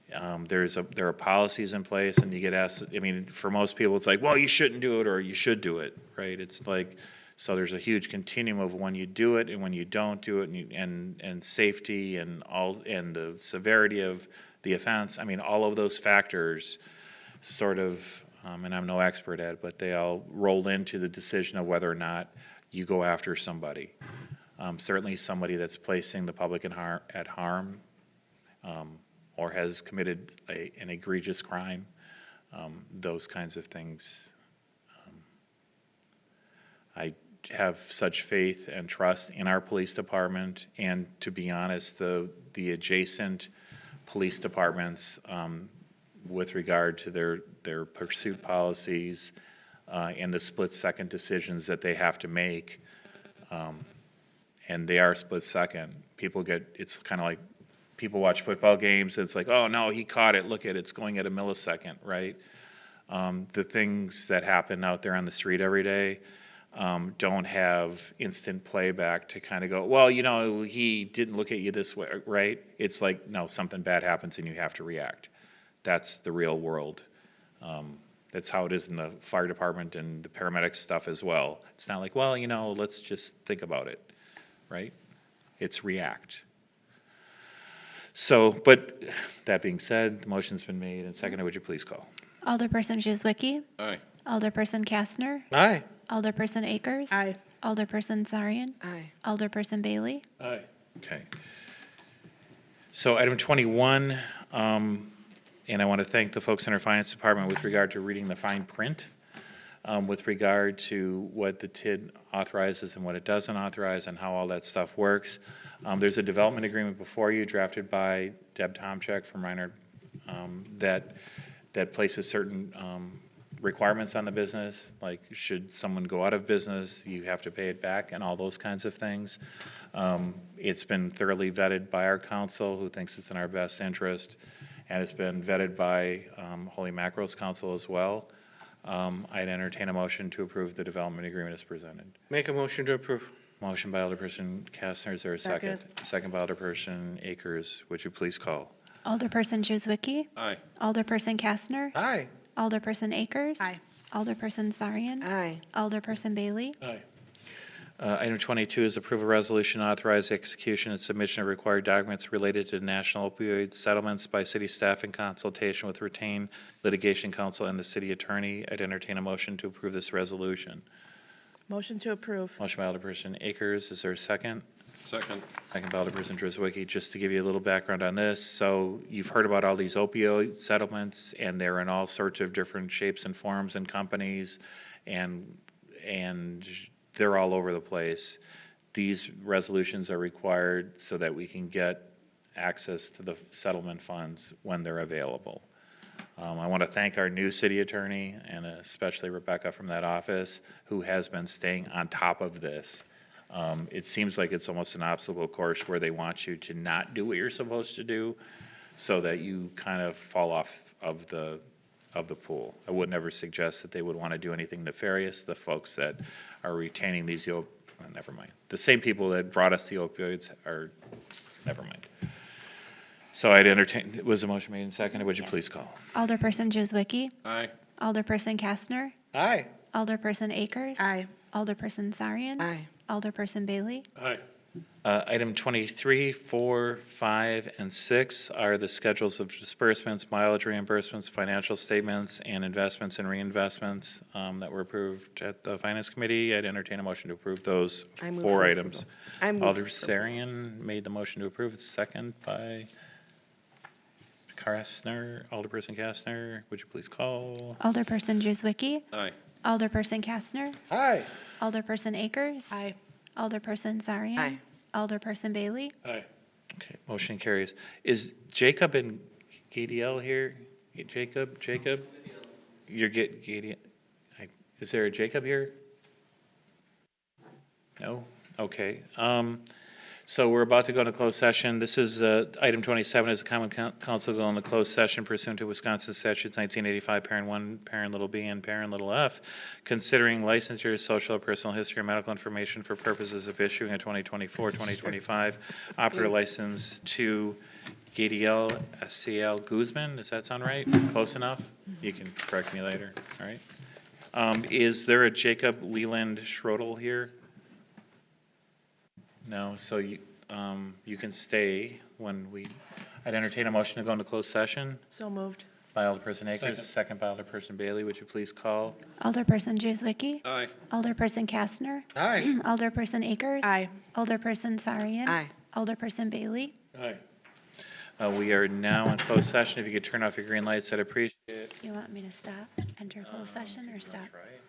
There are policies in place, and you get asked, I mean, for most people, it's like, well, you shouldn't do it, or you should do it, right? It's like, so there's a huge continuum of when you do it and when you don't do it, and safety and the severity of the offense. I mean, all of those factors sort of, and I'm no expert at it, but they all roll into the decision of whether or not you go after somebody. Certainly somebody that's placing the public at harm, or has committed an egregious crime, those kinds of things. I have such faith and trust in our police department, and to be honest, the adjacent police departments, with regard to their pursuit policies and the split-second decisions that they have to make. And they are split-second. It's kind of like, people watch football games, and it's like, oh, no, he caught it, look at it, it's going at a millisecond, right? The things that happen out there on the street every day don't have instant playback to kind of go, well, you know, he didn't look at you this way, right? It's like, no, something bad happens and you have to react. That's the real world. That's how it is in the fire department and the paramedic stuff as well. It's not like, well, you know, let's just think about it, right? It's react. So, but that being said, the motion's been made and seconded. Would you please call? Alderperson Juzwicki, Aye. Alderperson Kastner, Aye. Alderperson Akers. Aye. Alderperson Sarian, Aye. Alderperson Bailey. Aye. Okay. So item 21, and I want to thank the folks in our finance department with regard to reading the fine print, with regard to what the TID authorizes and what it doesn't authorize and how all that stuff works. There's a development agreement before you drafted by Deb Tomczyk from Reinhardt that places certain requirements on the business, like should someone go out of business, you have to pay it back and all those kinds of things. It's been thoroughly vetted by our council, who thinks it's in our best interest, and it's been vetted by Holy Mackerel's council as well. I'd entertain a motion to approve the development agreement as presented. Make a motion to approve. Motion by Alderperson Kastner, is there a second? Second by Alderperson Akers. Would you please call? Alderperson Juzwicki, Aye. Alderperson Kastner, Aye. Alderperson Akers. Aye. Alderperson Sarian, Aye. Alderperson Bailey. Aye. Item 22 is approve a resolution to authorize execution and submission of required documents related to national opioid settlements by city staff in consultation with retained litigation counsel and the city attorney. I'd entertain a motion to approve this resolution. Motion to approve. Motion by Alderperson Akers. Is there a second? Second. Second by Alderperson Driswicki. Just to give you a little background on this, so you've heard about all these opioid settlements, and they're in all sorts of different shapes and forms and companies, and they're all over the place. These resolutions are required so that we can get access to the settlement funds when they're available. I want to thank our new city attorney, and especially Rebecca from that office, who has been staying on top of this. It seems like it's almost an obstacle course where they want you to not do what you're supposed to do so that you kind of fall off of the pool. I would never suggest that they would want to do anything nefarious. The folks that are retaining these, never mind. The same people that brought us the opioids are, never mind. So I'd entertain, was the motion made and seconded? Would you please call? Alderperson Juzwicki, Aye. Alderperson Kastner, Aye. Alderperson Akers. Aye. Alderperson Sarian. Aye. Alderperson Bailey. Aye. Item 23, 4, 5, and 6 are the schedules of disbursements, mileage reimbursements, financial statements, and investments and reinvestments that were approved at the Finance Committee. I'd entertain a motion to approve those I move four for items. I move Alder for Sarian made the motion to approve. It's second by Alderperson Kastner. Would you please call? Alderperson Juzwicki, Aye. Alderperson Kastner, Aye. Alderperson Akers. Aye. Alderperson Sarian. Aye. Alderperson Bailey. Aye. Okay, motion carries. Is Jacob and GDL here? Jacob? You're GDL. Is there a Jacob here? No? Okay. So we're about to go into closed session. This is, item 27 is a common council go into closed session pursuant to Wisconsin statutes 1985, parent 1, parent little b, and parent little f, considering licensure, social or personal history, or medical information for purposes of issuing a 2024-2025 operator license to GDL SCL Guzman. Does that sound right? Close enough? You can correct me later. All right. Is there a Jacob Leland Schrodel here? No, so you can stay when I'd entertain a motion to go into closed session So moved. by Alderperson Akers, second by Alderperson Bailey. Would you please call? Alderperson Juzwicki, Aye. Alderperson Kastner, Aye. Alderperson Akers. Aye. Alderperson Sarian. Aye. Alderperson Bailey. Aye. We are now in closed session. If you could turn off your green lights, I'd appreciate it. You want me to stop, enter closed session, or stop? Right.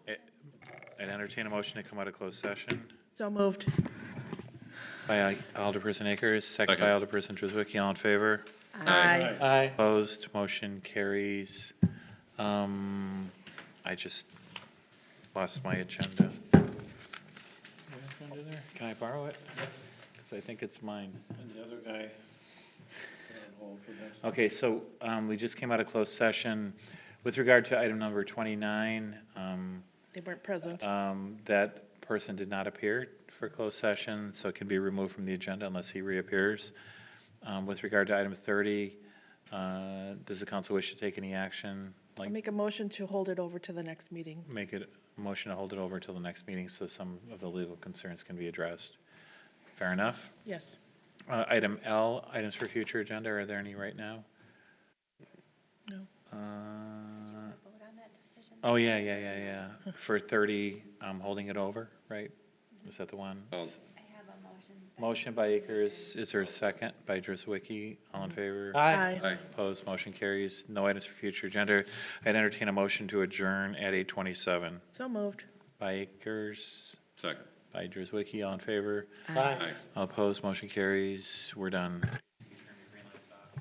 I'd entertain a motion to come out of closed session So moved. by Alderperson Akers, second by Second. Alderperson Driswicky. All in favor? Aye. Aye. Opposed, motion carries. I just lost my agenda. Can I borrow it? Because I think it's mine. And the other guy, put on hold for next. Okay, so we just came out of closed session. With regard to item number 29, They weren't present. that person did not appear for closed session, so it can be removed from the agenda unless he reappears. With regard to item 30, does the council wish to take any action? I'll Like, make a motion to hold it over to the next meeting. make it a motion to hold it over till the next meeting so some of the legal concerns can be addressed. Fair enough? Yes. Item L, items for future agenda, are there any right now? No. Oh, yeah. For 30, holding it over, right? Is that the one? Oh. I have a motion. Motion by Akers, is there a second by Driswicky? All in favor? Aye. Aye. Opposed, motion carries. No items for future agenda. I'd entertain a motion to adjourn at 8:27. So moved. By Akers, Second. by Driswicky, all in favor? Aye. All opposed, motion carries. We're done.